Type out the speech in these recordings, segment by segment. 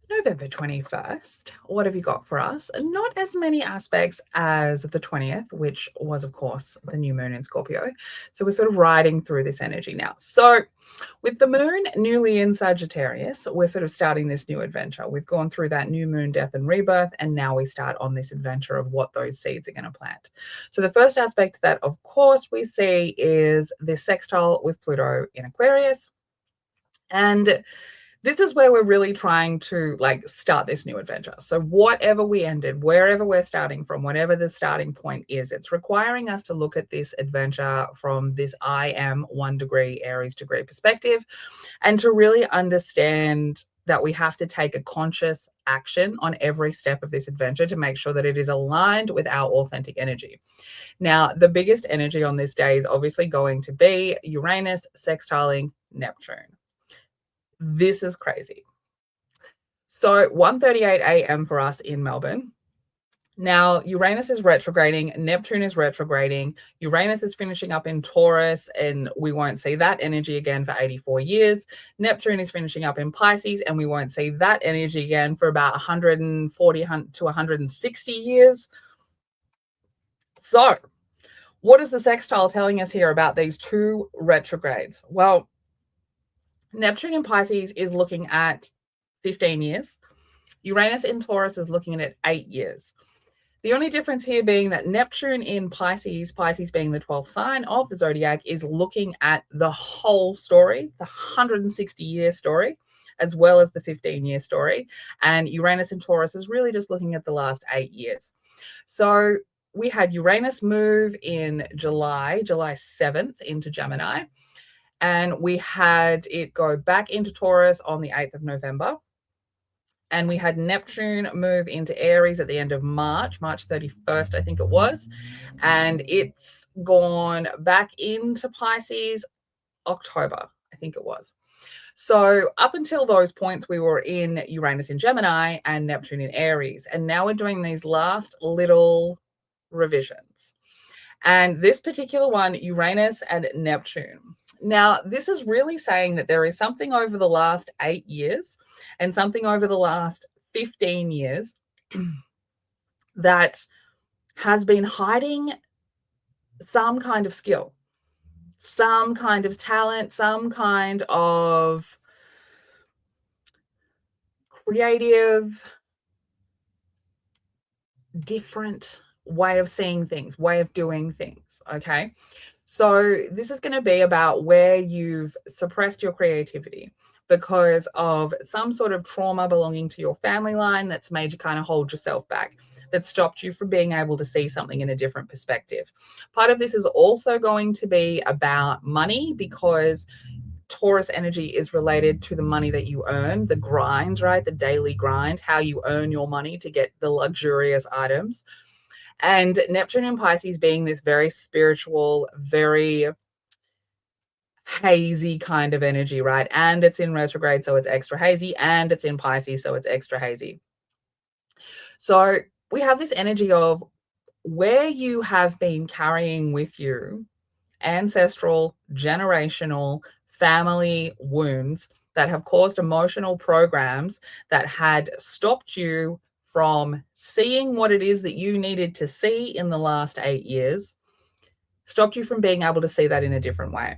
November 21st. What have you got for us? Not as many aspects as the 20th, which was, of course, the new moon in Scorpio. So we're sort of riding through this energy now. So with the moon newly in Sagittarius, we're sort of starting this new adventure. We've gone through that new moon death and rebirth, and now we start on this adventure of what those seeds are going to plant. So the first aspect that, of course, we see is this sextile with Pluto in Aquarius. And this is where we're really trying to start this new adventure. So whatever we ended, wherever we're starting from, whatever the starting point is, it's requiring us to look at this adventure from this I am 1 degree Aries degree perspective, and to really understand that we have to take a conscious action on every step of this adventure to make sure that it is aligned with our authentic energy. Now, the biggest energy on this day is obviously going to be Uranus sextiling Neptune. This is crazy. So 1:38 a.m. for us in Melbourne. Now, Uranus is retrograding, Neptune is retrograding, Uranus is finishing up in Taurus, and we won't see that energy again for 84 years. Neptune is finishing up in Pisces, and we won't see that energy again for about 140 to 160 years. So, what is the sextile telling us here about these two retrogrades? Well, Neptune in Pisces is looking at 15 years. Uranus in Taurus is looking at 8 years. The only difference here being that Neptune in Pisces, Pisces being the 12th sign of the zodiac, is looking at the whole story, the 160-year story, as well as the 15-year story. And Uranus in Taurus is really just looking at the last 8 years. So we had Uranus move in July 7th into Gemini. And we had it go back into Taurus on the 8th of November. And we had Neptune move into Aries at the end of March 31st, I think it was. And it's gone back into Pisces October, I think it was. So up until those points, we were in Uranus in Gemini and Neptune in Aries. And now we're doing these last little revisions. And this particular one, Uranus and Neptune. Now, this is really saying that there is something over the last 8 years and something over the last 15 years that has been hiding some kind of skill, some kind of talent, some kind of creative, different way of seeing things, way of doing things, okay? So this is going to be about where you've suppressed your creativity because of some sort of trauma belonging to your family line that's made you kind of hold yourself back, that stopped you from being able to see something in a different perspective. Part of this is also going to be about money because Taurus energy is related to the money that you earn, the grind, right? The daily grind, how you earn your money to get the luxurious items. And Neptune in Pisces being this very spiritual, very hazy kind of energy, right? And it's in retrograde, so it's extra hazy, and it's in Pisces, so it's extra hazy. So we have this energy of where you have been carrying with you ancestral, generational, family wounds that have caused emotional programs that had stopped you from seeing what it is that you needed to see in the last 8 years, stopped you from being able to see that in a different way.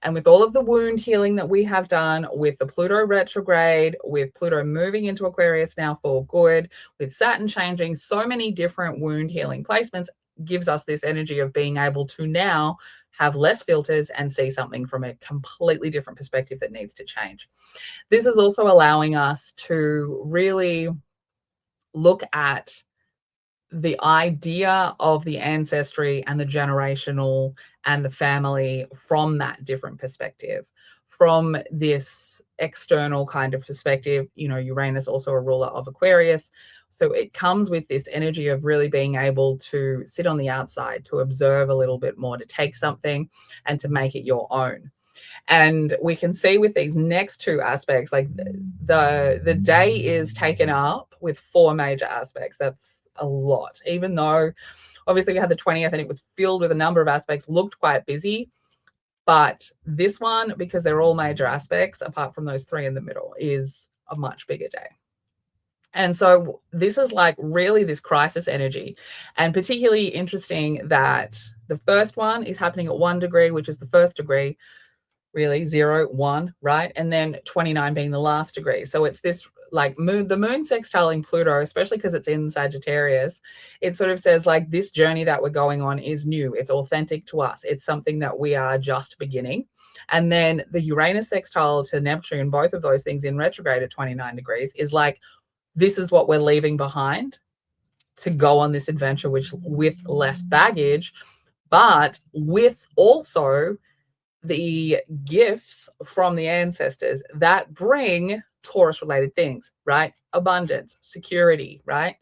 And with all of the wound healing that we have done, with the Pluto retrograde, with Pluto moving into Aquarius now for good, with Saturn changing, so many different wound healing placements gives us this energy of being able to now have less filters and see something from a completely different perspective that needs to change. This is also allowing us to really look at the idea of the ancestry and the generational and the family from that different perspective, from this external kind of perspective. You know, Uranus also a ruler of Aquarius. So it comes with this energy of really being able to sit on the outside, to observe a little bit more, to take something and to make it your own. And we can see with these next two aspects, like the day is taken up with 4 major aspects. That's a lot, even though obviously we had the 20th and it was filled with a number of aspects, looked quite busy. But this one, because they're all major aspects, apart from those 3 in the middle, is a much bigger day. And so this is like really this crisis energy, and particularly interesting that the first one is happening at 1 degree, which is the first degree, really 0, 1, right? And then 29 being the last degree. So it's this like the moon sextiling Pluto, especially because it's in Sagittarius. It sort of says like this journey that we're going on is new. It's authentic to us. It's something that we are just beginning. And then the Uranus sextile to Neptune, both of those things in retrograde at 29 degrees, is like, this is what we're leaving behind to go on this adventure, which with less baggage, but with also the gifts from the ancestors that bring Taurus related things, right? Abundance, security, right?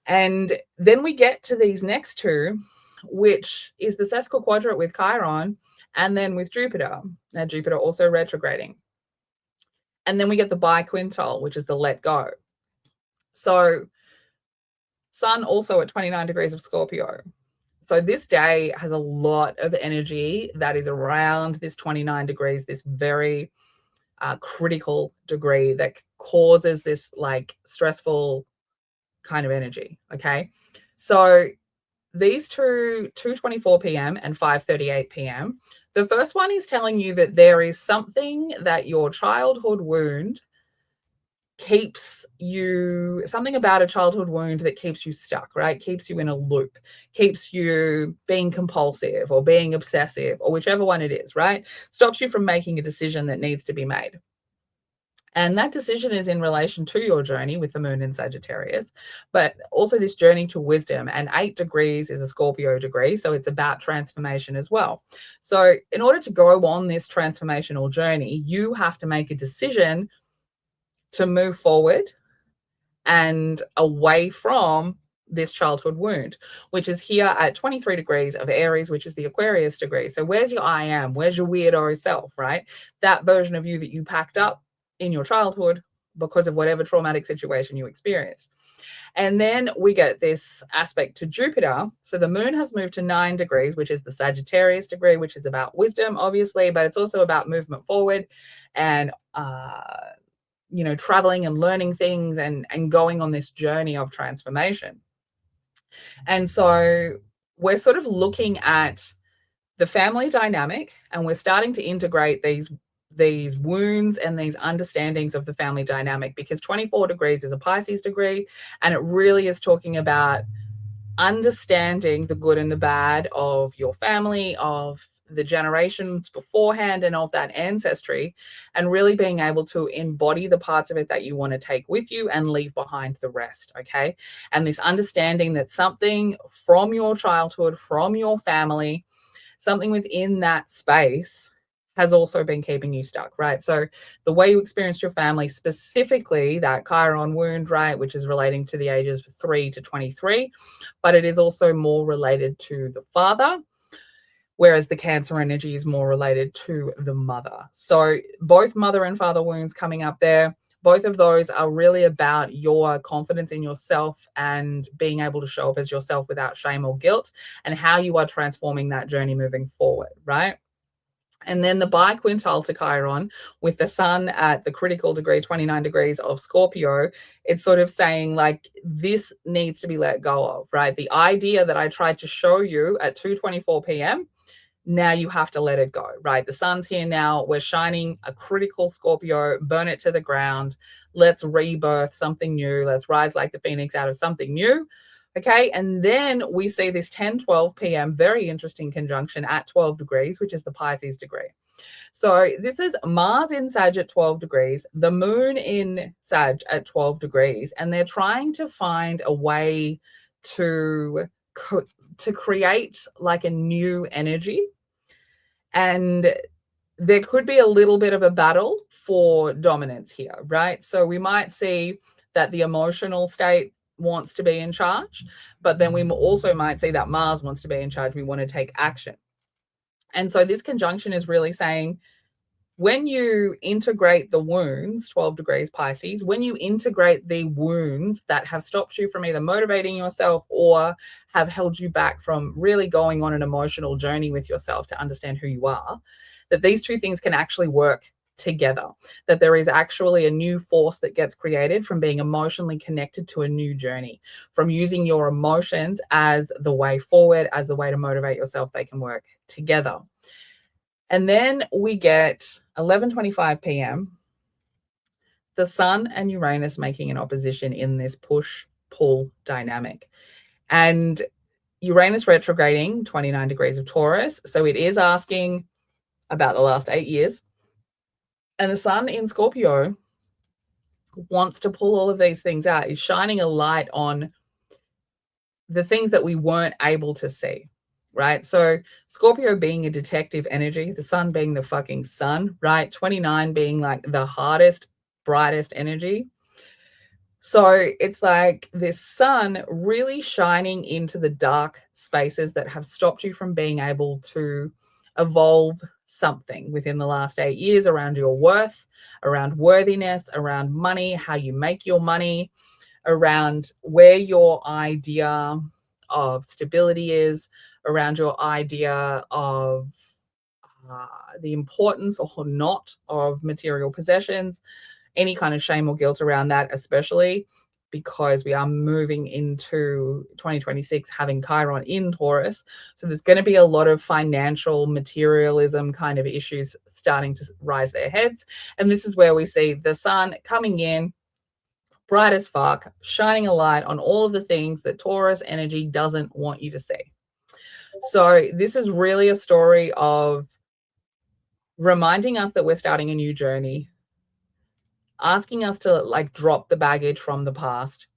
And then we get to these next two, which is the sesquil quadrant with Chiron and then with Jupiter. Now, Jupiter also retrograding. And then we get the biquintal, which is the let go. So, Sun also at 29 degrees of Scorpio. So this day has a lot of energy that is around this 29 degrees, this very critical degree that causes this like stressful kind of energy. Okay. So these two, 2:24 p.m. and 5:38 p.m. The first one is telling you that there is something that your childhood wound keeps you, something about a childhood wound that keeps you stuck, right? Keeps you in a loop, keeps you being compulsive or being obsessive or whichever one it is, right? Stops you from making a decision that needs to be made. And that decision is in relation to your journey with the moon in Sagittarius, but also this journey to wisdom. And 8 degrees is a Scorpio degree. So it's about transformation as well. So in order to go on this transformational journey, you have to make a decision to move forward and away from this childhood wound, which is here at 23 degrees of Aries, which is the Aquarius degree. So where's your I am? Where's your weirdo self, right? That version of you that you packed up in your childhood because of whatever traumatic situation you experienced. And then we get this aspect to Jupiter. So the moon has moved to 9 degrees, which is the Sagittarius degree, which is about wisdom, obviously, but it's also about movement forward and traveling and learning things and going on this journey of transformation. And so we're sort of looking at the family dynamic, and we're starting to integrate these wounds and these understandings of the family dynamic, because 24 degrees is a Pisces degree, and it really is talking about understanding the good and the bad of your family, of the generations beforehand, and of that ancestry, and really being able to embody the parts of it that you want to take with you and leave behind the rest. Okay. And this understanding that something from your childhood, from your family, something within that space has also been keeping you stuck, right? So the way you experienced your family, specifically that Chiron wound, right, which is relating to the ages 3 to 23, but it is also more related to the father, whereas the Cancer energy is more related to the mother. So both mother and father wounds coming up there. Both of those are really about your confidence in yourself and being able to show up as yourself without shame or guilt, and how you are transforming that journey moving forward, right? And then the biquintal to Chiron with the sun at the critical degree, 29 degrees of Scorpio, it's sort of saying like this needs to be let go of, right? The idea that I tried to show you at 2:24 p.m., now you have to let it go, right? The sun's here now. We're shining a critical Scorpio, burn it to the ground. Let's rebirth something new. Let's rise like the phoenix out of something new. Okay. And then we see this 10:12 p.m. very interesting conjunction at 12 degrees, which is the Pisces degree. So this is Mars in Sag at 12 degrees, the moon in Sag at 12 degrees, and they're trying to find a way to create like a new energy. And there could be a little bit of a battle for dominance here, right? So we might see that the emotional state wants to be in charge, but then we also might see that Mars wants to be in charge. We want to take action. And so this conjunction is really saying, when you integrate the wounds, 12 degrees Pisces, when you integrate the wounds that have stopped you from either motivating yourself or have held you back from really going on an emotional journey with yourself to understand who you are, that these two things can actually work together, that there is actually a new force that gets created from being emotionally connected to a new journey, from using your emotions as the way forward, as the way to motivate yourself. They can work together. And then we get 11:25 p.m., the Sun and Uranus making an opposition in this push-pull dynamic. And Uranus retrograding 29 degrees of Taurus. So it is asking about the last 8 years. And the Sun in Scorpio wants to pull all of these things out, is shining a light on the things that we weren't able to see, right? So Scorpio being a detective energy, the Sun being the fucking sun, right? 29 being like the hardest, brightest energy. So it's like this sun really shining into the dark spaces that have stopped you from being able to evolve something within the last 8 years around your worth, around worthiness, around money, how you make your money, around where your idea of stability is, around your idea of the importance or not of material possessions, any kind of shame or guilt around that, especially because we are moving into 2026 having Chiron in Taurus. So there's going to be a lot of financial materialism kind of issues starting to rise their heads. And this is where we see the sun coming in bright as fuck, shining a light on all of the things that Taurus energy doesn't want you to see. So this is really a story of reminding us that we're starting a new journey, asking us to like drop the baggage from the past,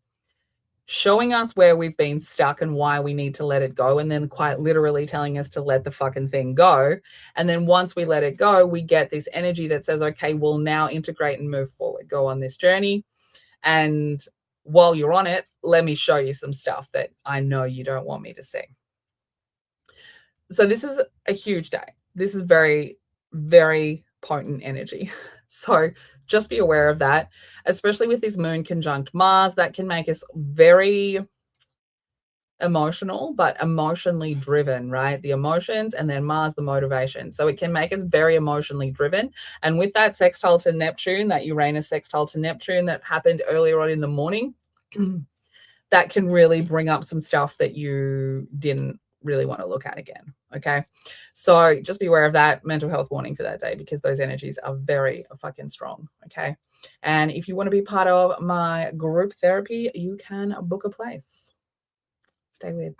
showing us where we've been stuck and why we need to let it go, and then quite literally telling us to let the fucking thing go. And then once we let it go, we get this energy that says, okay, we'll now integrate and move forward, go on this journey. And while you're on it, let me show you some stuff that I know you don't want me to see. So this is a huge day. This is very, very potent energy. So just be aware of that, especially with this moon conjunct Mars. That can make us very emotional, but emotionally driven, right? The emotions, and then Mars, the motivation. So it can make us very emotionally driven. And with that sextile to Neptune, that Uranus sextile to Neptune that happened earlier on in the morning, that can really bring up some stuff that you didn't really want to look at again. Okay. So just be aware of that. Mental health warning for that day, because those energies are very fucking strong. Okay. And if you want to be part of my group therapy, you can book a place. Stay weird.